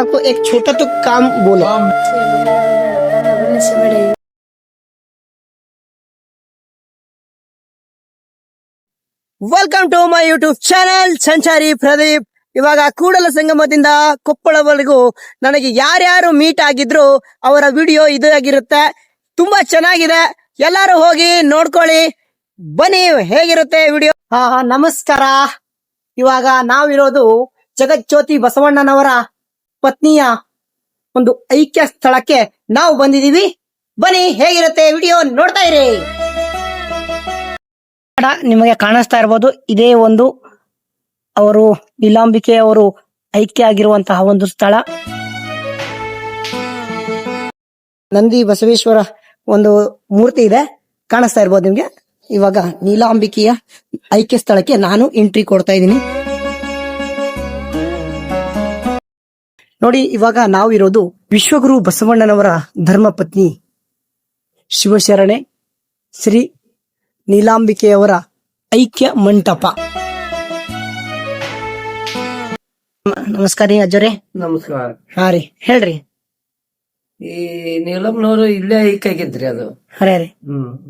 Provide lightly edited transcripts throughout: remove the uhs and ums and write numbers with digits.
हमारा को एक छोटा तो काम बोलो। Welcome to my YouTube channel Sanchari Pradeep. ಇವಾಗ ಕೂಡಲ ಸಂಗಮದಿಂದ ಕೊಪ್ಪಳವರೆಗೂ ನನಗೆ ಯಾರ್ಯಾರು ಮೀಟ್ ಆಗಿದ್ರು ಅವರ ವಿಡಿಯೋ ಇದಾಗಿರುತ್ತೆ. ತುಂಬಾ ಚೆನ್ನಾಗಿದೆ, ಎಲ್ಲಾರು ಹೋಗಿ ನೋಡ್ಕೊಳ್ಳಿ. ಬನ್ನಿ, ಹೇಗಿರುತ್ತೆ ವಿಡಿಯೋ. ನಮಸ್ಕಾರ. ಇವಾಗ ನಾವಿರೋದು ಜಗಜ್ಯೋತಿ ಬಸವಣ್ಣನವರ ಪತ್ನಿಯ ಒಂದು ಐಕ್ಯ ಸ್ಥಳಕ್ಕೆ ನಾವು ಬಂದಿದೀವಿ. ಬನ್ನಿ, ಹೇಗಿರುತ್ತೆ ವಿಡಿಯೋ ನೋಡ್ತಾ ಇರಿ. ನಿಮಗೆ ಕಾಣಿಸ್ತಾ ಇರಬಹುದು, ಇದೇ ಒಂದು ಅವರು ನೀಲಾಂಬಿಕೆ ಅವರು ಐಕ್ಯ ಆಗಿರುವಂತಹ ಒಂದು ಸ್ಥಳ. ನಂದಿ ಬಸವೇಶ್ವರ ಒಂದು ಮೂರ್ತಿ ಇದೆ, ಕಾಣಿಸ್ತಾ ಇರ್ಬೋದು ನಿಮ್ಗೆ. ಇವಾಗ ನೀಲಾಂಬಿಕೆಯ ಐಕ್ಯ ಸ್ಥಳಕ್ಕೆ ನಾನು ಎಂಟ್ರಿ ಕೊಡ್ತಾ ಇದ್ದೀನಿ. ನೋಡಿ, ಇವಾಗ ನಾವಿರೋದು ವಿಶ್ವಗುರು ಬಸವಣ್ಣನವರ ಧರ್ಮಪತ್ನಿ ಶಿವಶರಣೆ ಶ್ರೀ ನೀಲಾಂಬಿಕೆಯವರ ಐಕ್ಯ ಮಂಟಪ. ನಮಸ್ಕಾರ ರೀ ಅಜ್ಜರೇ. ನಮಸ್ಕಾರ. ಹಾ ರೀ, ಹೇಳ್ರಿ. ಈ ನೀಲಂನವರು ಇಲ್ಲೇ ಐಕ್ಯ ಆಗಿದ್ರಿ. ಅದು ಹರೇ ರೀ.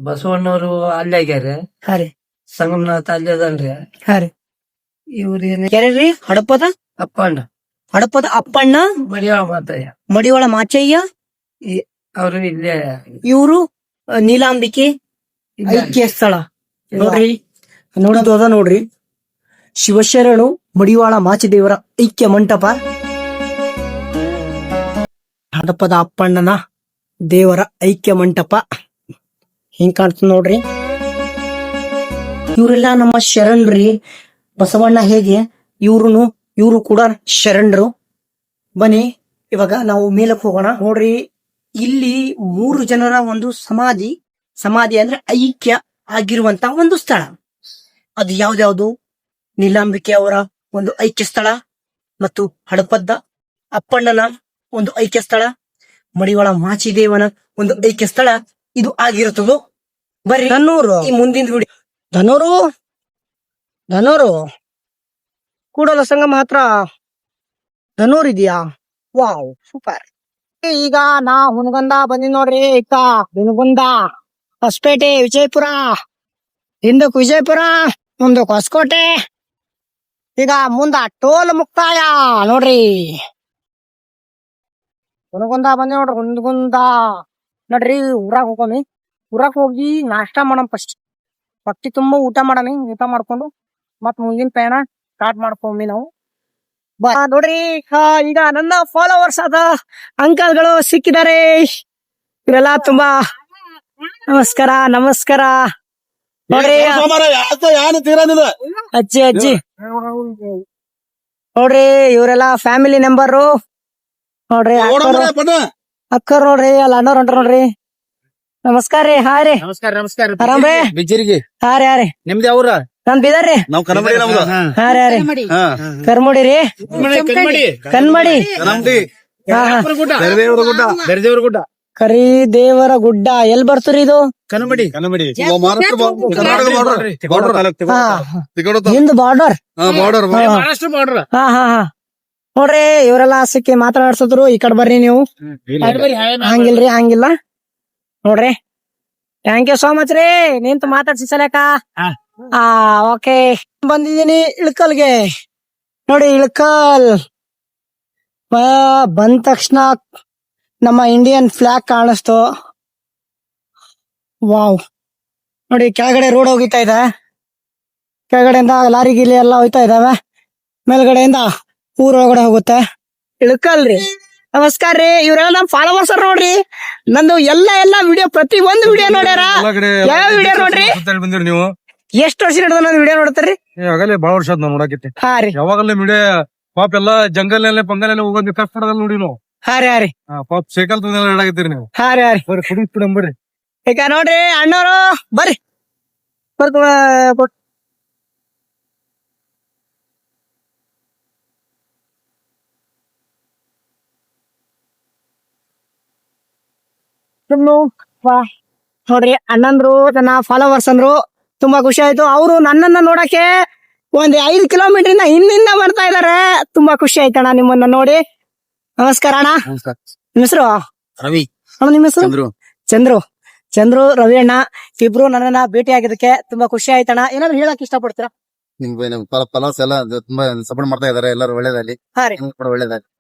ಬಸವಣ್ಣವರು ಅಲ್ಲೇ ಆಗ್ಯಾರ. ಹಾ ರೀ. ಸಂಗಮನಾಥ ಅಲ್ಲೇ ಅದನ್ರಿ. ಹಾ ರೀ. ಇವ್ರೇನ ಯಾರ್ರಿ? ಹಡಪದ ಅಪ್ಪಣ್ಣ, ಹಡಪದ ಅಪ್ಪಣ್ಣ, ಮಡಿಯಾಳ ಮಾತಯ್ಯ, ಮಡಿವಾಳ ಮಾಚಯ್ಯ, ಅವರು ಇಲ್ಲೇ. ಇವರು ನೀಲಾಂಬಿಕೆ ಐಕ್ಯ ಸ್ಥಳ. ನೋಡ್ರಿ, ನೋಡೋದು ಅದ ನೋಡ್ರಿ, ಶಿವಶರಣು ಮಡಿವಾಳ ಮಾಚಿದೇವರ ಐಕ್ಯ ಮಂಟಪ, ಹಡಪದ ಅಪ್ಪಣ್ಣನ ದೇವರ ಐಕ್ಯ ಮಂಟಪ. ಹಿಂಗ್ ಕಾಣ್ತದ ನೋಡ್ರಿ. ಇವರೆಲ್ಲ ನಮ್ಮ ಶರಣರ್ರಿ. ಬಸವಣ್ಣ ಹೇಗೆ ಇವರು ಕೂಡ ಶರಣರು. ಬನ್ನಿ, ಇವಾಗ ನಾವು ಮೇಲಕ್ಕೆ ಹೋಗೋಣ. ನೋಡ್ರಿ, ಇಲ್ಲಿ 3 ಜನರ ಒಂದು ಸಮಾಧಿ ಅಂದ್ರೆ ಐಕ್ಯ ಆಗಿರುವಂತ ಒಂದು ಸ್ಥಳ. ಅದು ಯಾವ್ದ್ಯಾವ್ದು? ನೀಲಾಂಬಿಕೆ ಅವರ ಒಂದು ಐಕ್ಯ ಸ್ಥಳ, ಮತ್ತು ಹಡಪದ ಅಪ್ಪಣ್ಣನ ಒಂದು ಐಕ್ಯ ಸ್ಥಳ, ಮಡಿವಾಳ ಮಾಚಿದೇವನ ಒಂದು ಐಕ್ಯ ಸ್ಥಳ ಇದು ಆಗಿರುತ್ತದು. ಬರ್ರಿ, ಧನೂರು ಈ ಮುಂದಿನ ವಿಡಿಯೋ. ಧನೂರು ಕೂಡಲ ಸಂಗಮ ಹತ್ರ ಧನೂರ್ ಇದೆಯಾ? Wow, super. ಈಗ ನಾ ಹುನಗುಂದ ಬಂದಿದ್ ನೋಡ್ರಿ. ಹುನಗುಂದ, ಹೊಸಪೇಟೆ, ವಿಜಯಪುರ, ಹಿಂದಕ್ಕೆ ವಿಜಯಪುರ, ಮುಂದಕ್ಕೆ ಹೊಸಕೋಟೆ, ಈಗ ಮುಂದ ಟೋಲ್ ಮುಕ್ತಾಯ ನೋಡ್ರಿ. ಹುನಗುಂದ ಬಂದಿ ನೋಡ್ರಿ. ಹುನಗುಂದ ನೋಡ್ರಿ. ಊರಾಗ ಹೋಗೋಮಿ. ಊರಾಗ ಹೋಗಿ ನಾಷ್ಟ ಮಾಡಮ್. ಫಸ್ಟ್ ಹೊಟ್ಟಿ ತುಂಬ ಊಟ ಮಾಡಮಿ. ಊಟ ಮಾಡ್ಕೊಂಡು ಮತ್ ಮುಂದಿನ ಪಯಣ ಸ್ಟಾರ್ಟ್ ಮಾಡ್ಕೊಂಬಿ ನಾವು. ನೋಡ್ರಿ, ಈಗ ನನ್ನ ಫಾಲೋವರ್ಸ್ ಆದ ಅಂಕಲ್ಗಳು ಸಿಕ್ಕಿದ್ದಾರೆ. ಇವರೆಲ್ಲ ತುಂಬಾ ನಮಸ್ಕಾರ ನೋಡ್ರಿ. ಅಜ್ಜಿ ನೋಡ್ರಿ, ಇವರೆಲ್ಲ ಫ್ಯಾಮಿಲಿ ಮೆಂಬರು ನೋಡ್ರಿ. ಅಕ್ಕರ್ ನೋಡ್ರಿ, ಅಲ್ಲಿ ಅಣ್ಣವ್ರ ಹೊಂಟ್ರ ನೋಡ್ರಿ. ನಮಸ್ಕಾರ ರೀ. ಹಾ ರೀ, ನಮಸ್ಕಾರ. ಆರಾಮ್ರಿ? ಬಿಜ್ಜರಿಗೆ. ಹಾ ರೀ. ನಿಮ್ದು ಯಾವ್ರ? ನಾನ್ ಬೀದರ್ರಿ. ನಾವ್ ಕನಮಡಿ. ನಮ್ದು ಹಾ ರೀ. ಕರ್ಮುಡಿ ರೀ. ಕನ್ಮಡಿ. ಬೆರದೇವ್ರ ಗುಡ್ಡ. ಕರಿದೇವರ ಗುಡ್ಡ ಎಲ್ಲಿ ಬರ್ತರಿ ಇದು? ಕನಮಡಿ. ಹಿಂದ್ ಬಾರ್ಡರ್. ಮಹಾರಾಷ್ಟ್ರ ಬಾರ್ಡರ್. ಹಾ. ನೋಡ್ರಿ, ಇವರೆಲ್ಲ ಸಿಕ್ಕಿ ಮಾತಾಡ್ಸದ್ರು. ಈ ಕಡೆ ಬರ್ರಿ ನೀವು. ಹಂಗಿಲ್ಲ ನೋಡ್ರಿ. ಥ್ಯಾಂಕ್ ಯು ಸೋ ಮಚ್ ರೀ, ನಿಂತು ಮಾತಾಡ್ಸಿ ಸಲಕ. ಓಕೆ, ಬಂದಿದ್ದೀನಿ ಇಳಕಲ್ಗೆ. ನೋಡಿ, ಇಳಕಲ್ ಬಂದ ತಕ್ಷಣ ನಮ್ಮ ಇಂಡಿಯನ್ ಫ್ಲಾಗ್ ಕಾಣಿಸ್ತು. ವಾವ್, ನೋಡಿ, ಕೆಳಗಡೆ ರೋಡ್ ಹೋಗಿತಾ ಇದೆ. ಕೆಳಗಡೆಯಿಂದ ಲಾರಿ ಗಿಲಿ ಎಲ್ಲ ಹೋಯ್ತಾ ಇದಾವೆ. ಮೇಲ್ಗಡೆಯಿಂದ ಊರೊಳಗಡೆ ಹೋಗುತ್ತೆ. ಇಳಕಲ್ ರೀ. ನಮಸ್ಕಾರ ರೀ. ಇವರೆಲ್ಲ ನಮ್ ಫಾಲೋವರ್ಸ್ ನೋಡ್ರಿ. ನಂದು ಎಲ್ಲ ವಿಡಿಯೋ, ಪ್ರತಿ ಒಂದು ವಿಡಿಯೋ ನೋಡ್ಯಾರ. ಯಾವ ವಿಡಿಯೋ ನೋಡ್ರಿ? ನೀವು ಎಷ್ಟು ವರ್ಷ ಹಿಡಿದ ನಾನು ವಿಡಿಯೋ ನೋಡ್ತಾರ್ರಿ? ಆಗಲೇ ಬಾಳ ವರ್ಷ ಆದ್ ನಾವ್ ನೋಡಾಕೈತಿ. ಹಾ ರೀ. ಯಾವಾಗಲೇ ವಿಡಿಯೋ ಪಾಪ ಎಲ್ಲಾ ಜಂಗಲ್ ಪಂಗಲ್ ಹೋಗೋದ್ ಕಷ್ಟದಲ್ಲಿ ನೋಡಿ ನಾವು. ಹಾ ರೀ. ಪಾಪ ಸೈಕಲ್ ತಂದೆಲ್ಲ ಹೇಳಾಕತ್ತೀರಿ ನೀವು. ಹಾ ರೀ. ಬರ್ರಿ, ಕುಡಿಸ್ಬಿಡಂಬರ್ರಿ. ಈಗ ನೋಡ್ರಿ ಅಣ್ಣವರು, ಬರ್ರಿ. ನೋಡ್ರಿ, ಅಣ್ಣಂದ್ರು ನನ್ನ ಫಾಲೋವರ್ಸ್ ಅಂದ್ರು. ತುಂಬಾ ಖುಷಿ ಆಯ್ತು. ಅವರು ನನ್ನನ್ನ ನೋಡಕ್ಕೆ ಒಂದ್ 5 ಕಿಲೋಮೀಟರ್ ಇಂದ ಹಿಂದಿಂದ ಬರ್ತಾ ಇದಾರೆ. ತುಂಬಾ ಖುಷಿ ಆಯ್ತಣ್ಣ ನಿಮ್ಮನ್ನ ನೋಡಿ. ನಮಸ್ಕಾರ ಅಣ್ಣ. ನಿಮ್ಮ ಹೆಸರು? ರವಿ. ಅಣ್ಣ ನಿಮ್ಮ ಹೆಸರು? ಚಂದ್ರು. ಚಂದ್ರು. ಚಂದ್ರು, ರವಿ ಅಣ್ಣ ಇಬ್ರು ನನ್ನನ್ನ ಭೇಟಿ ಆಗಿದ್ದಕ್ಕೆ ತುಂಬಾ ಖುಷಿ ಆಯ್ತಣ್ಣ. ಏನಾದ್ರು ಹೇಳಕ್ ಇಷ್ಟಪಡ್ತೀರಾ? ನಿಮ್ಗೆ ಫಲಾಸ್ ಎಲ್ಲ ತುಂಬಾ ಸಪೋರ್ಟ್ ಮಾಡ್ತಾ ಇದಾರೆ, ಎಲ್ಲರೂ ಒಳ್ಳೇದಾಗ್ಲಿ. ಹಾ ರೀ. ನಿಮ್ಗೂ ಕೂಡ ಒಳ್ಳೇದಾಗ್ಲಿ.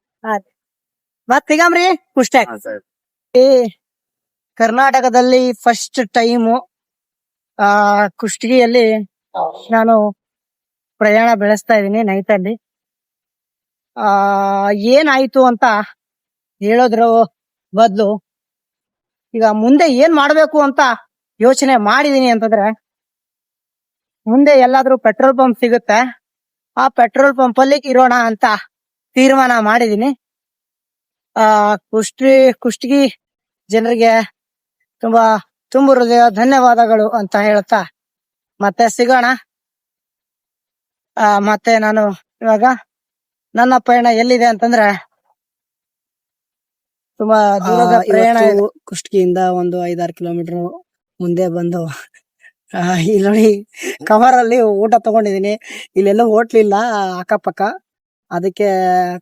ಮತ್ ಸಿಗಾಮ್ರಿ ಕುಷ್ಟೆ. ಈ ಕರ್ನಾಟಕದಲ್ಲಿ ಫಸ್ಟ್ ಟೈಮು ಕುಷ್ಟಗಿಯಲ್ಲಿ ನಾನು ಪ್ರಯಾಣ ಬೆಳೆಸ್ತಾ ಇದ್ದೀನಿ ನೈಟಲ್ಲಿ. ಏನಾಯ್ತು ಅಂತ ಹೇಳೋದ್ರ ಬದಲು ಈಗ ಮುಂದೆ ಏನ್ ಮಾಡ್ಬೇಕು ಅಂತ ಯೋಚನೆ ಮಾಡಿದೀನಿ ಅಂತಂದ್ರೆ, ಮುಂದೆ ಎಲ್ಲಾದ್ರೂ ಪೆಟ್ರೋಲ್ ಪಂಪ್ ಸಿಗುತ್ತೆ, ಆ ಪೆಟ್ರೋಲ್ ಪಂಪ್ ಅಲ್ಲಿ ಇರೋಣ ಅಂತ ತೀರ್ಮಾನ ಮಾಡಿದೀನಿ. ಕುಷ್ಟಗಿ ಜನರಿಗೆ ತುಂಬಾ ತುಂಬು ಹೃದಯ ಧನ್ಯವಾದಗಳು ಅಂತ ಹೇಳ್ತಾ ಮತ್ತೆ ಸಿಗೋಣ. ಮತ್ತೆ ನಾನು ಇವಾಗ ನನ್ನ ಪಯಣ ಎಲ್ಲಿದೆ ಅಂತಂದ್ರೆ, ತುಂಬಾ ದೂರದ ಪ್ರಯಾಣ. ಕುಷ್ಟಗಿಯಿಂದ ಒಂದು 5-6 ಕಿಲೋಮೀಟರ್ ಮುಂದೆ ಬಂದು ಇಲ್ಲಿ ನೋಡಿ ಕವರ್ ಅಲ್ಲಿ ಊಟ ತಗೊಂಡಿದೀನಿ. ಇಲ್ಲೆಲ್ಲೂ ಹೋಟ್ಲಿಲ್ಲ ಅಕ್ಕಪಕ್ಕ, ಅದಕ್ಕೆ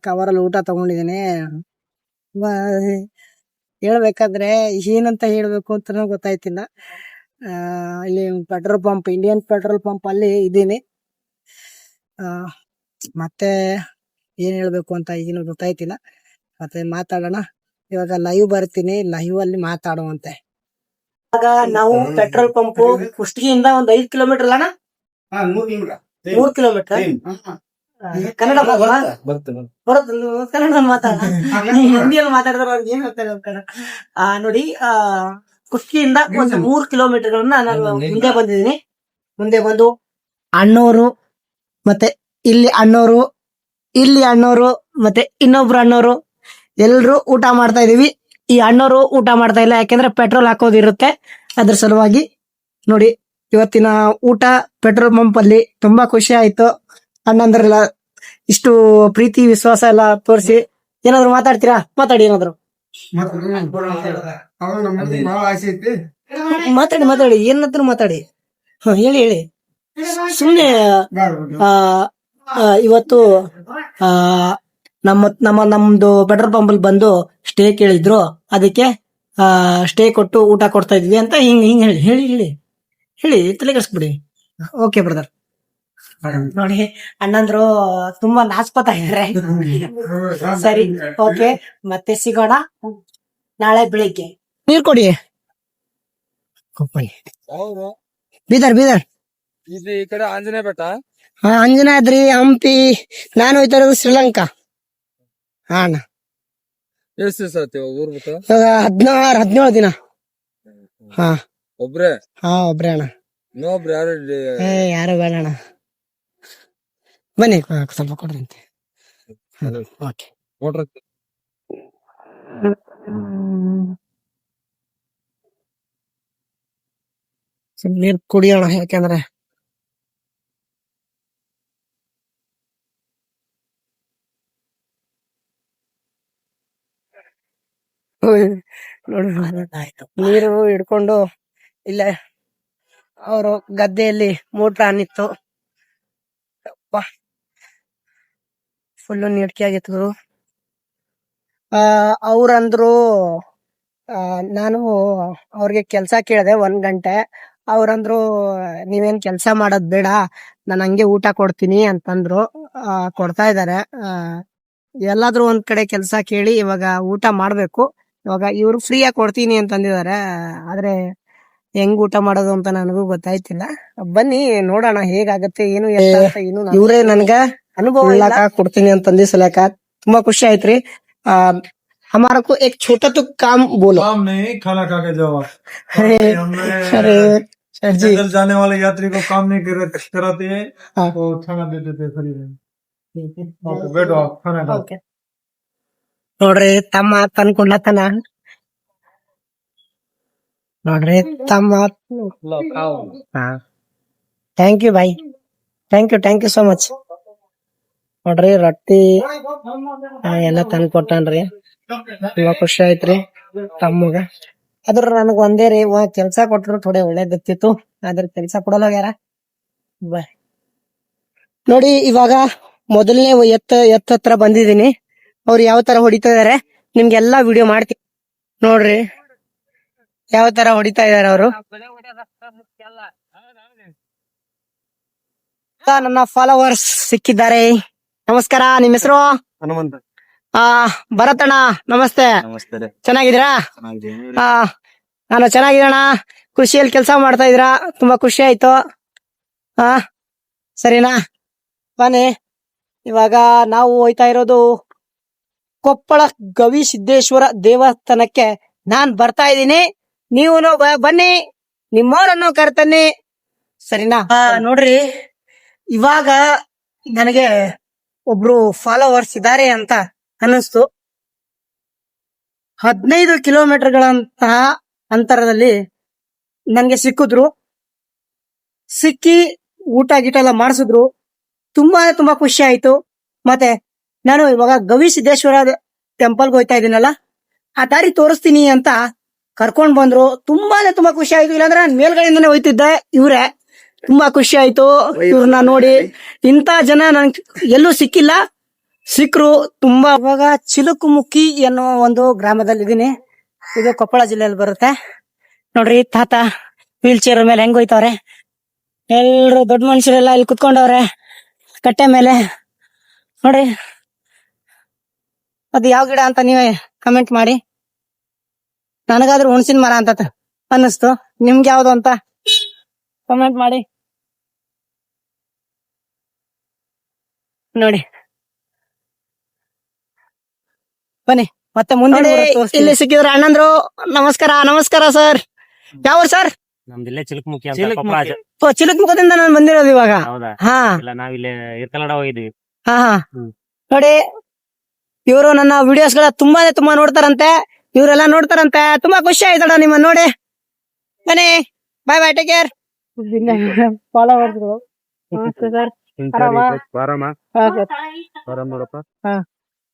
ಕವರ್ ಅಲ್ಲಿ ಊಟ ತಗೊಂಡಿದೀನಿ. ಹೇಳ್ಬೇಕಾದ್ರೆ ಏನಂತ ಹೇಳ್ಬೇಕು ಅಂತ ಗೊತ್ತಾಯ್ತಿಲ್ಲ. ಇಲ್ಲಿ petrol pump, Indian petrol pump ಅಲ್ಲಿ ಇದ್ದೀನಿ. ಮತ್ತೆ ಏನ್ ಹೇಳ್ಬೇಕು ಅಂತ ಈಗಿನ ಗೊತ್ತಾಯ್ತಿಲ್ಲ. ಮತ್ತೆ ಮಾತಾಡೋಣ. ಇವಾಗ ಲೈವ್ ಬರ್ತೀನಿ, ಲೈವ್ ಅಲ್ಲಿ ಮಾತಾಡುವಂತೆ. ಇವಾಗ ನಾವು ಪೆಟ್ರೋಲ್ ಪಂಪ್ ಕುಷ್ಟಗಿಯಿಂದ ಒಂದು 5 ಕಿಲೋಮೀಟರ್ ಅಲ್ಲ 3 ಕಿಲೋಮೀಟರ್. ಕನ್ನಡ ಬರುತ್ತೆ, ಕನ್ನಡ ಮಾತಾಡ. ಹಿಂದಿಯಲ್ಲಿ ಮಾತಾಡಿದ್ರೆ ಅವ್ರಿಗೆ ಏನ್ ಹೇಳ್ತಾರೆ ಕನ್ನಡ. ನೋಡಿ, ಕುಷ್ಟಗಿಯಿಂದ ಒಂದು 3 ಕಿಲೋಮೀಟರ್ಗಳನ್ನ ನಾನು ಮುಂದೆ ಬಂದಿದ್ದೀನಿ. ಮುಂದೆ ಬಂದು ಅಣ್ಣೋರು, ಮತ್ತೆ ಇಲ್ಲಿ ಅಣ್ಣೋರು, ಇಲ್ಲಿ ಅಣ್ಣೋರು, ಮತ್ತೆ ಇನ್ನೊಬ್ರು ಅಣ್ಣೋರು ಎಲ್ರು ಊಟ ಮಾಡ್ತಾ ಇದೀವಿ. ಈ ಅಣ್ಣೋರು ಊಟ ಮಾಡ್ತಾ ಇಲ್ಲ, ಯಾಕೆಂದ್ರೆ ಪೆಟ್ರೋಲ್ ಹಾಕೋದಿರುತ್ತೆ, ಅದ್ರ ಸಲುವಾಗಿ. ನೋಡಿ, ಇವತ್ತಿನ ಊಟ ಪೆಟ್ರೋಲ್ ಪಂಪ್ ಅಲ್ಲಿ ತುಂಬಾ ಖುಷಿ ಆಯ್ತು. ಅಣ್ಣಂದ್ರೆಲ್ಲ ಇಷ್ಟು ಪ್ರೀತಿ ವಿಶ್ವಾಸ ಎಲ್ಲ ತೋರಿಸಿ. ಏನಾದ್ರು ಮಾತಾಡ್ತೀರಾ? ಮಾತಾಡಿ, ಏನಾದ್ರು ಮಾತಾಡಿ, ಏನಾದ್ರು ಮಾತಾಡಿ. ಹೇಳಿ. ಸುಮ್ನೆ ಇವತ್ತು ನಮ್ದು ಪೆಟ್ರೋಲ್ ಪಂಪ್ ಅಲ್ಲಿ ಬಂದು ಸ್ಟೇ ಕೇಳಿದ್ರು, ಅದಕ್ಕೆ ಸ್ಟೇ ಕೊಟ್ಟು ಊಟ ಕೊಡ್ತಾ ಇದ್ವಿ ಅಂತ ಹಿಂಗ್ ಹೇಳಿ ತಲೆ ಕೆಡಿಸ್ಬಿಡಿ. Okay brother. ನೋಡಿ, ಅಣ್ಣಂದ್ರು ತುಂಬಾ ನಾಚ್ಕೋತಾ ಇದಾರೆ. ಸರಿ, ಓಕೆ, ಮತ್ತೆ ಸಿಗೋಣ ನಾಳೆ ಬೆಳಿಗ್ಗೆ. ನೀರ್ ಕೊಡಿ. ಬೀದರ್ ಈ ಕಡೆ ಆಂಜನೇಯ ಬೆಟ್ಟ, ಅಂಜನಾದ್ರಿ, ಹಂಪಿ. ನಾನು ಹೋಯ್ತಾ ಇರೋದು ಶ್ರೀಲಂಕಾ. ಹಾ ಅಣ್ಣ, ಎಷ್ಟು ದಿವಸ ಆಯ್ತು ಊರ್ ಬಿಟ್ಟು? 17 ದಿನ. ಹಾ, ಒಬ್ರೇ? ಹಾ, ಒಬ್ರೇ ಅಣ್ಣ. ಇನ್ನೊಬ್ರು ಯಾರು? ಯಾರು ಬೇಡ ಅಣ್ಣ. ಬನ್ನಿ, ಸ್ವಲ್ಪ ಕೊಡ್ರಿ ಅಂತೆ. ಓಕೆ, ನೀರ್ ಕುಡಿಯೋಣ, ಯಾಕಂದ್ರೆ ನೋಡಿ, ನೀರು ಹಿಡ್ಕೊಂಡು ಇಲ್ಲೇ ಅವರು ಗದ್ದೆಯಲ್ಲಿ ಮೋಟ್ರ್ ಆನಿತ್ತು. ಫುಲ್ಲು ನೀಡ್ಕೆ ಆಗಿತ್ತು. ಅವ್ರಂದ್ರು, ನಾನು ಅವ್ರಿಗೆ ಕೆಲ್ಸ ಕೇಳಿದೆ 1 ಗಂಟೆ. ಅವ್ರಂದ್ರು, ನೀವೇನ್ ಕೆಲ್ಸ ಮಾಡೋದ್ ಬೇಡ, ನಾನು ಹಂಗೆ ಊಟ ಕೊಡ್ತೀನಿ ಅಂತಂದ್ರು. ಕೊಡ್ತಾ ಇದಾರೆ. ಎಲ್ಲಾದ್ರೂ ಒಂದ್ ಕಡೆ ಕೆಲ್ಸ ಕೇಳಿ ಇವಾಗ ಊಟ ಮಾಡ್ಬೇಕು. ಇವಾಗ ಇವ್ರು ಫ್ರೀ ಆಗಿ ಕೊಡ್ತೀನಿ ಅಂತಂದಿದ್ದಾರೆ, ಆದ್ರೆ ಹೆಂಗ್ ಊಟ ಮಾಡೋದು ಅಂತ ನನಗೂ ಗೊತ್ತಾಯ್ತಿಲ್ಲ. ಬನ್ನಿ ನೋಡೋಣ ಹೇಗಾಗತ್ತೆ, ಏನು ಇವ್ರೇ ನನ್ಗ ಅನುಭವ ಕೊಡ್ತೀನಿ ಅಂತಂದಿ ಸಲಕ ತುಂಬಾ ಖುಷಿ ಆಯ್ತ್ರಿ. हमारा को एक छोटा तो काम बोलो। काम नहीं, खाना खा के जाओ। अरे सर जी, जंगल जाने वाले यात्री को काम नहीं कराते हैं, तो खाना दे देते फ्री में। बैठो आप, खाना खाओ। ನೋಡ್ರಿ, ತಮ್ಮ ತಂದ್ಕೊಂಡತನ ನೋಡ್ರಿ, ತಮ್ಮ. Thank you boy, thank you so much. ನೋಡ್ರಿ, ರೊಟ್ಟಿ ಎಲ್ಲ ತಂದ್ಕೊಟ್ಟನ್ರಿ, ತುಂಬಾ ಖುಷಿ ಆಯ್ತ್ರಿ ತಮ್ಮಗ. ಅದ್ರ ನನಗ್ ಒಂದೇ ರೀ, ಕೆಲ್ಸ ಕೊಟ್ರು ಥೋಡೆ ಒಳ್ಳೇದಿತ್ತು, ಅದ್ರ ಕೆಲ್ಸ ಕೊಡಲ್ಲ ಯಾರ. ನೋಡಿ, ಇವಾಗ ಮೊದಲನೇ ಎತ್ತ ಹತ್ರ ಬಂದಿದೀನಿ. ಅವ್ರು ಯಾವ ತರ ಹೊಡಿತಾ ಇದಾರೆ ನಿಮ್ಗೆಲ್ಲಾ ವಿಡಿಯೋ ಮಾಡ್ತೀನಿ ನೋಡ್ರಿ. ಯಾವ ತರ ಹೊಡಿತಾ ಇದಾರೆ ಅವರು. ನನ್ನ ಫಾಲೋವರ್ಸ್ ಸಿಕ್ಕಿದ್ದಾರೆ. ನಮಸ್ಕಾರ, ನಿಮ್ ಹೆಸರು? ಹನುಮಂತ. ಭರತಣ್ಣ ನಮಸ್ತೆ. ನಮಸ್ತೆ. ಚೆನ್ನಾಗಿದ್ದೀರಾ? ನಾನು ಚೆನ್ನಾಗಿರೋಣ. ಕೃಷಿಯಲ್ಲಿ ಕೆಲಸ ಮಾಡ್ತಾ ಇದ್ದೀರಾ, ತುಂಬಾ ಖುಷಿ ಆಯ್ತು. ಸರಿನಾ, ಬನ್ನಿ. ಇವಾಗ ನಾವು ಹೋಯ್ತಾ ಇರೋದು ಕೊಪ್ಪಳ ಗವಿಸಿದ್ದೇಶ್ವರ ದೇವಸ್ಥಾನಕ್ಕೆ ನಾನ್ ಬರ್ತಾ ಇದ್ದೀನಿ. ನೀವು ಬನ್ನಿ, ನಿಮ್ಮವರನ್ನು ಕರ್ತನ್ನಿ. ಸರಿನಾ? ನೋಡ್ರಿ, ಇವಾಗ ನನಗೆ ಒಬ್ರು ಫಾಲೋವರ್ಸ್ ಇದ್ದಾರೆ ಅಂತ ಅನ್ನಿಸ್ತು. 15 ಕಿಲೋಮೀಟರ್ಗಳಂತಹ ಅಂತರದಲ್ಲಿ ನನ್ಗೆ ಸಿಕ್ಕಿ ಊಟ ಗೀಟ ಎಲ್ಲ ಮಾಡಿಸಿದ್ರು. ತುಂಬಾ ಖುಷಿ ಆಯ್ತು. ಮತ್ತೆ ನಾನು ಇವಾಗ ಗವಿಸಿದ್ದೇಶ್ವರ ಟೆಂಪಲ್ಗೆ ಹೋಯ್ತಾ ಇದ್ದೀನಲ್ಲ, ಆ ದಾರಿ ತೋರಿಸ್ತೀನಿ ಅಂತ ಕರ್ಕೊಂಡ್ ಬಂದ್ರು. ತುಂಬಾ ಖುಷಿ ಆಯ್ತು. ಇಲ್ಲಾಂದ್ರೆ ನಾನು ಮೇಲ್ಗಡೆಯಿಂದಾನೆ ಹೋಯ್ತಿದ್ದೆ. ಇವ್ರೆ ತುಂಬಾ ಖುಷಿ ಆಯ್ತು ಇವ್ರನ್ನ ನೋಡಿ. ಇಂತ ಜನ ನನ್ ಎಲ್ಲೂ ಸಿಕ್ಕಿಲ್ಲ, ಸಿಕ್ರು ತುಂಬಾ. ಇವಾಗ ಚಿಲುಕುಮುಖಿ ಎನ್ನುವ ಒಂದು ಗ್ರಾಮದಲ್ಲಿ ಇದೀನಿ. ಇದು ಕೊಪ್ಪಳ ಜಿಲ್ಲೆಯಲ್ಲಿ ಬರುತ್ತೆ. ನೋಡ್ರಿ, ತಾತ ವೀಲ್ ಚೇರ್ ಮೇಲೆ ಹೆಂಗ್ ಹೋಯ್ತವ್ರೆ. ಎಲ್ರು ದೊಡ್ಡ ಮನುಷ್ಯರೆಲ್ಲ ಇಲ್ಲಿ ಕುತ್ಕೊಂಡವ್ರೆ ಕಟ್ಟೆ ಮೇಲೆ. ನೋಡಿ, ಅದು ಯಾವ ಗಿಡ ಅಂತ ನೀವೇ ಕಮೆಂಟ್ ಮಾಡಿ. ನನಗಾದ್ರೂ ಹುಣಸಿನ ಮರ ಅಂತ ಅನ್ನಿಸ್ತು. ನಿಮ್ಗೆ ಯಾವ್ದು ಅಂತ ಕಮೆಂಟ್ ಮಾಡಿ. ನೋಡಿ, ಬನ್ನಿ ಮತ್ತೆ ಮುಂದೆ. ಇಲ್ಲಿ ಸಿಕ್ಕಿದ್ರು ಅಣ್ಣಂದ್ರು. ನಮಸ್ಕಾರ ಸರ್. ಯಾವ ಸರ್? ನಮ್ದಿಲ್ಲೇ ಚಿಲುಕುಮುಖಿ ಅಂತ. ಚಿಲುಕುಮುಖಿ. ಚಿಲುಕುಮುಖದಿಂದ ನಾನು ಬಂದಿರೋದು ಇವಾಗ. ಹೌದಾ? ಹಾ, ಇಲ್ಲ, ನಾವಿಲ್ಲಿ ಇರ್ಕಲಡ ಹೋಗಿದ್ವಿ. ಹಾ. ನೋಡಿ, ಇವರು ನನ್ನ ವಿಡಿಯೋಸ್ ಗಳ ತುಂಬಾ ನೋಡ್ತಾರಂತೆ. ಇವರೆಲ್ಲ ನೋಡ್ತಾರಂತೆ. ತುಂಬಾ ಖುಷಿ ಆಯ್ತಡ ನಿಮ್ಮನ್ನ ನೋಡಿ. ಬನ್ನಿ, ಬಾಯ್ ಬಾಯ್, ಟೇಕ್ ಕೇರ್. Followers sir.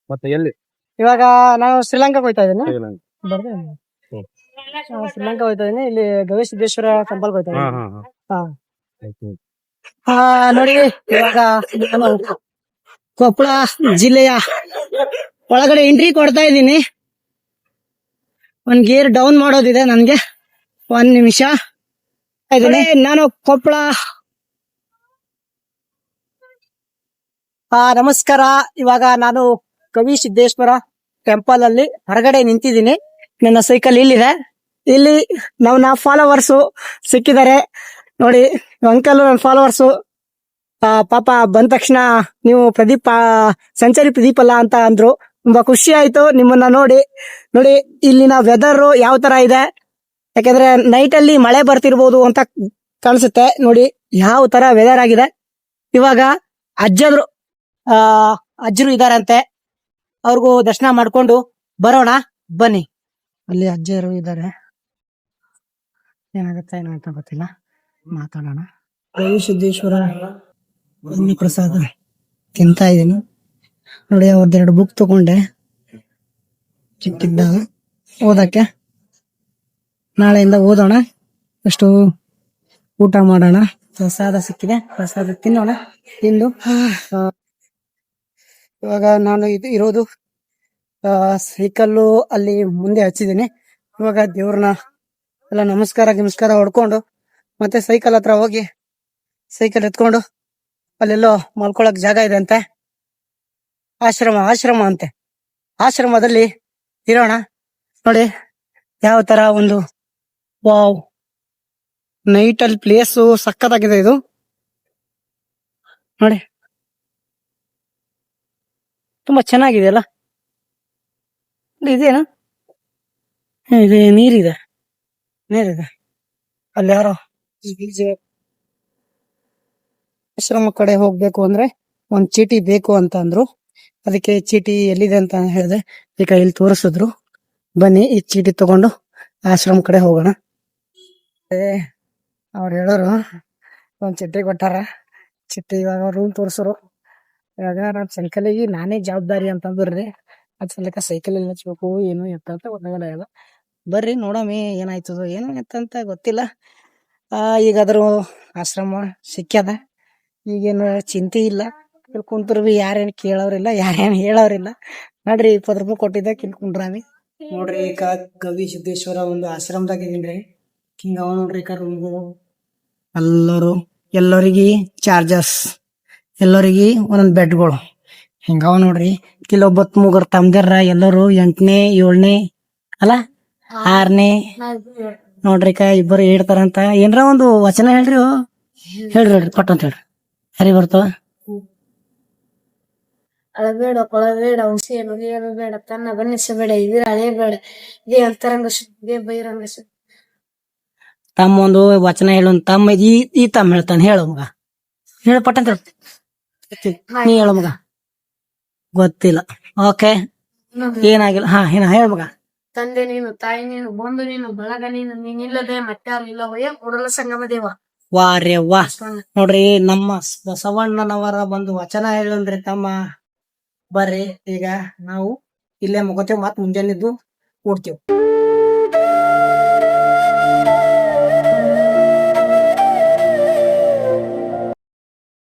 ಮತ್ತೆ ಎಲ್ಲಿ? ಇವಾಗ ನಾವು ಶ್ರೀಲಂಕಾಕ್ಕೆ ಹೋಯ್ತಾ ಇದೀನಿ. ಶ್ರೀಲಂಕಾ ಹೋಯ್ತಾ ಇದೀನಿ. ಇಲ್ಲಿ ಗವಿಸಿದ್ದೇಶ್ವರ ಟೆಂಪಲ್ ಹೋಯ್ತಾ ಇದೀನಿ. ನೋಡಿ, ಇವಾಗ ನಾನು ಕೊಪ್ಪಳ ಜಿಲ್ಲೆಯ ಒಳಗಡೆ ಎಂಟ್ರಿ ಕೊಡ್ತಾ ಇದ್ದೀನಿ. ಒಂದ್ ಗೇರ್ ಡೌನ್ ಮಾಡೋದಿದೆ ನನ್ಗೆ. 1 ನಿಮಿಷ ಇದೀನಿ. ನಾನು ಕೊಪ್ಪಳ. ನಮಸ್ಕಾರ. ಇವಾಗ ನಾನು ಗವಿಸಿದ್ದೇಶ್ವರ ಟೆಂಪಲ್ ಅಲ್ಲಿ ಹೊರಗಡೆ ನಿಂತಿದ್ದೀನಿ. ನನ್ನ ಸೈಕಲ್ ಇಲ್ಲಿದೆ. ಇಲ್ಲಿ ನನ್ನ ಫಾಲೋವರ್ಸ್ ಸಿಕ್ಕಿದ್ದಾರೆ ನೋಡಿ. ಅಂಕಲ್ ನನ್ನ ಫಾಲೋವರ್ಸ್. ಪಾಪ ಬಂದ ತಕ್ಷಣ ನೀವು ಪ್ರದೀಪ್, ಸೆಂಚುರಿ ಪ್ರದೀಪ್ ಅಲ್ಲ ಅಂತ ಅಂದ್ರು. ತುಂಬಾ ಖುಷಿ ಆಯ್ತು ನಿಮ್ಮನ್ನ ನೋಡಿ. ಇಲ್ಲಿನ ವೆದರ್ ಯಾವ ತರ ಇದೆ, ಯಾಕಂದ್ರೆ ನೈಟ್ ಅಲ್ಲಿ ಮಳೆ ಬರ್ತಿರ್ಬೋದು ಅಂತ ಕಾಣಿಸುತ್ತೆ. ನೋಡಿ ಯಾವ ತರ ವೆದರ್ ಆಗಿದೆ. ಇವಾಗ ಅಜ್ಜರು ಇದಾರಂತೆ, ಅವ್ರಿಗೂ ದರ್ಶನ ಮಾಡ್ಕೊಂಡು ಬರೋಣ ಬನ್ನಿ. ಅಲ್ಲಿ ಅಜ್ಜರು ಇದ್ದಾರೆ. ಏನಾಗುತ್ತೆ ಏನೋ ಅಂತ ಗೊತ್ತಿಲ್ಲ, ಮಾತಾಡೋಣ. ಗವಿಸಿದ್ದೇಶ್ವರ ಪ್ರಸಾದ ತಿಂತಾ ಇದೀನಿ ನೋಡಿ. ಅವ್ರದ್ದು 2 ಬುಕ್ ತಗೊಂಡೆ ಚಿಕ್ಕಿದ್ದಾಗ ಓದಕ್ಕೆ. ನಾಳೆಯಿಂದ ಓದೋಣ, ಅಷ್ಟು ಊಟ ಮಾಡೋಣ. ಪ್ರಸಾದ ಸಿಕ್ಕಿದೆ, ಪ್ರಸಾದ ತಿನ್ನೋಣ. ತಿಂದು ಇವಾಗ ನಾನು ಇರೋದು ಸೈಕಲ್ಲು ಅಲ್ಲಿ ಮುಂದೆ ಹಚ್ಚಿದ್ದೀನಿ. ಇವಾಗ ದೇವ್ರನ್ನ ಎಲ್ಲ ನಮಸ್ಕಾರ ಹೊಡ್ಕೊಂಡು ಮತ್ತೆ ಸೈಕಲ್ ಹತ್ರ ಹೋಗಿ ಸೈಕಲ್ ಎತ್ಕೊಂಡು ಅಲ್ಲೆಲ್ಲೋ ಮಲ್ಕೊಳಕ್ ಜಾಗ ಇದೆ ಅಂತೆ. ಆಶ್ರಮ ಅಂತೆ. ಆಶ್ರಮದಲ್ಲಿ ಇರೋಣ. ನೋಡಿ ಯಾವ ತರ ಒಂದು ವಾವ್, ನೈಟ್ ಅಲ್ಲಿ ಪ್ಲೇಸ್ ಸಕ್ಕತ್ತಾಗಿದೆ ಇದು. ನೋಡಿ ತುಂಬಾ ಚೆನ್ನಾಗಿದೆ ಅಲ್ಲ. ಇದೇನು ಇದೆ, ನೀರಿದೆ. ಅಲ್ಲಿ ಯಾರೋ ಆಶ್ರಮ ಕಡೆ ಹೋಗ್ಬೇಕು ಅಂದ್ರೆ ಒಂದ್ ಚೀಟಿ ಬೇಕು ಅಂತ ಅಂದ್ರು. ಅದಕ್ಕೆ ಚೀಟಿ ಎಲ್ಲಿದೆ ಅಂತ ಹೇಳಿದೆ. ಈಗ ಇಲ್ಲಿ ತೋರಿಸಿದ್ರು. ಬನ್ನಿ, ಈ ಚೀಟಿ ತಗೊಂಡು ಆಶ್ರಮ ಕಡೆ ಹೋಗೋಣ. ಅವ್ರು ಹೇಳೋರು ಒಂದ್ ಚೀಟಿ ಕೊಟ್ಟಾರ. ಚೀಟಿ ಇವಾಗ ರೂಮ್ ತೋರ್ಸರು. ಇವಾಗ ನಾನ್ ಸೈಕಲಿಗೆ ನಾನೇ ಜವಾಬ್ದಾರಿ ಅಂತ ಅಂದ್ರಿ. ಅದ್ ಸಲಕ ಸೈಕಲ್ ಎಲ್ಲ ಹಚ್ಬೇಕು ಏನು ಎತ್ತ ಅಂತ ಗೊತ್ತಾಗಲ್ಲ. ಬರ್ರಿ ನೋಡಮ್ಮಿ ಏನಾಯ್ತದ ಏನೋ ಎತ್ತಂತ ಗೊತ್ತಿಲ್ಲ. ಈಗಾದ್ರೂ ಆಶ್ರಮ ಸಿಕ್ಕ್ಯದ. ಈಗೇನು ಚಿಂತೆ ಇಲ್ಲ. ಇಲ್ಲಿ ಕುಂತರು ಬಿ ಯಾರೇನು ಕೇಳೋರಿಲ್ಲ, ಯಾರೇನು ಹೇಳೋರಿಲ್ಲ. ನೋಡ್ರಿ 20 ರೂಪಾಯಿ ಕೊಟ್ಟಿದ್ದ ಕಿನ್ಕೊಂಡ್ರಾವಿ ನೋಡ್ರಿ ಈಗ ಗವಿ ಸಿದ್ದೇಶ್ವರ ಒಂದು ಆಶ್ರಮದಾಗ ಇದೀನ್ರಿ ಹಿಂಗ ಅವ ನೋಡ್ರಿ ಈಗ ರೂಮ್ಗಳು ಎಲ್ಲರಿಗೆ ಚಾರ್ಜಸ್ ಎಲ್ಲರಿಗೆ ಒಂದೊಂದ್ ಬೆಡ್ಗಳು ಹಿಂಗಾವ ನೋಡ್ರಿ ಕೆಲವೊಬ್ಬತ್ ಮುಗರ್ ತಮ್ದಾರ ಎಲ್ಲರೂ 8ನೇ 7ನೇ ಅಲ್ಲ 6ನೇ ನೋಡ್ರಿ ಇಬ್ಬರು ಹೇಳ್ತಾರಂತ ಏನ್ರ ಒಂದು ವಚನ ಹೇಳ್ರಿ ಹೇಳ್ರಿ ಪಟ್ ಅಂತ ಹೇಳ್ರಿ ಸರಿ ಬರ್ತಾವ ಅಳಬೇಡ ಕೊಳಬೇಡ ಹುಸಿ ನುಡಿಯಲು ಬೇಡ ತನ್ನ ಬಣ್ಣಿಸಬೇಡ ಇದಿರ ಅಳೆಯಬೇಡ ಇದೇ ಅಂತರಂಗ ಶುದ್ಧ ಇದೇ ಬಹಿರಂಗ ಶುದ್ಧ ತಮ್ಮ ಒಂದು ವಚನ ಹೇಳು ತಮ್ಮ ಈ ತಮ್ಮ ಹೇಳ್ತಾನೆ ಹೇಳು ಮಗ ಹೇಳು ಪಟ್ ಅಂತ ಹೇಳು ನೀ ಹೇಳು ಮಗ ಗೊತ್ತಿಲ್ಲ ಓಕೆ ಏನಾಗಿಲ್ಲ ಏನ ಹೇಳ ಮಗ ತಂದೆ ನೀನು ತಾಯಿ ನೀನು ಬಂಧು ನೀನು ಬಳಗ ನೀನು ನೀನಿಲ್ಲದೆ ಮತ್ತಾರು ಇಲ್ಲ ಹೊಯ್ಯ ಕೂಡಲ ಸಂಗಮ ದೇವ ವಾ ರೇ ವಾ ನೋಡ್ರಿ ನಮ್ಮ ಬಸವಣ್ಣನವರ ಒಂದು ವಚನ ಹೇಳಂದ್ರಿ ತಮ್ಮ ಬರ್ರಿ ಈಗ ನಾವು ಇಲ್ಲೇ ಮುಗತೇವ್ ಮತ್ ಮುಂಜಾನೆದ್ದು ಕೂಡ್ತೇವ್